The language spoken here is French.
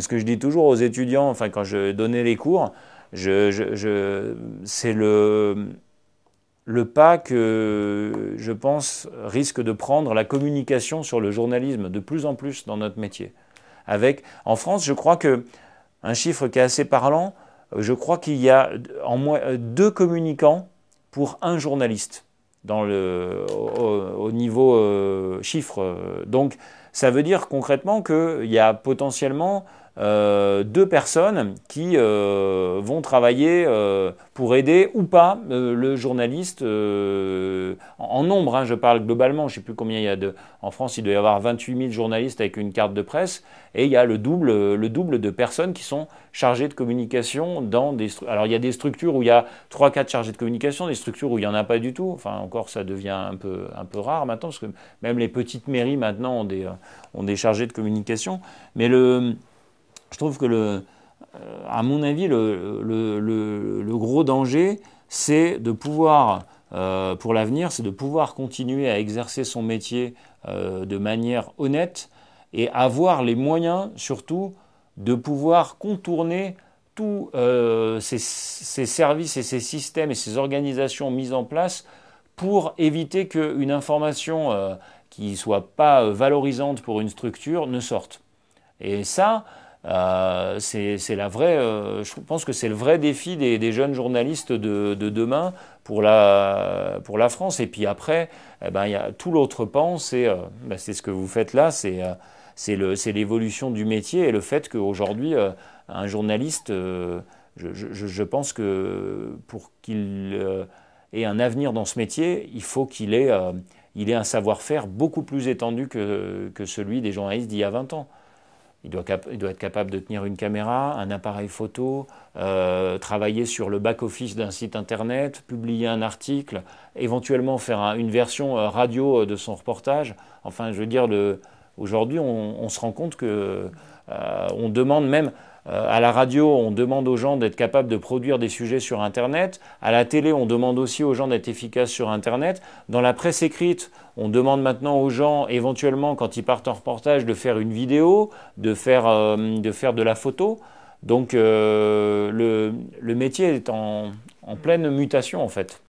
ce que je dis toujours aux étudiants, enfin quand je donnais les cours, c'est le pas que je pense risque de prendre la communication sur le journalisme de plus en plus dans notre métier. En France, je crois que un chiffre qui est assez parlant, je crois qu'il y a en moins 2 communicants pour un journaliste au niveau chiffre. Donc ça veut dire concrètement qu'il y a potentiellement 2 personnes qui vont travailler pour aider ou pas le journaliste en nombre. Je parle globalement, je ne sais plus combien il y a en France, il doit y avoir 28 000 journalistes avec une carte de presse et il y a le double de personnes qui sont chargées de communication dans des structures. Alors il y a des structures où il y a 3-4 chargés de communication, des structures où il n'y en a pas du tout. Enfin encore ça devient un peu rare maintenant parce que même les petites mairies maintenant ont des chargés de communication. Mais je trouve que à mon avis, le gros danger, c'est de pouvoir, pour l'avenir, c'est de pouvoir continuer à exercer son métier de manière honnête et avoir les moyens, surtout, de pouvoir contourner tous ces services et ces systèmes et ces organisations mises en place pour éviter qu'une information qui ne soit pas valorisante pour une structure ne sorte. Et ça, c'est la vraie. Je pense que c'est le vrai défi des jeunes journalistes de demain pour la France. Et puis après, il y a tout l'autre pan, c'est ce que vous faites là, c'est l'évolution du métier et le fait qu'aujourd'hui, un journaliste, je pense que pour qu'il ait un avenir dans ce métier, il faut il ait un savoir-faire beaucoup plus étendu que celui des journalistes d'il y a 20 ans. Il doit être capable de tenir une caméra, un appareil photo, travailler sur le back-office d'un site internet, publier un article, éventuellement faire une version radio de son reportage. Enfin, je veux dire, aujourd'hui, on se rend compte que on demande même à la radio, on demande aux gens d'être capables de produire des sujets sur Internet. À la télé, on demande aussi aux gens d'être efficaces sur Internet. Dans la presse écrite, on demande maintenant aux gens, éventuellement, quand ils partent en reportage, de faire une vidéo, de faire de la photo. Donc le métier est en pleine mutation, en fait.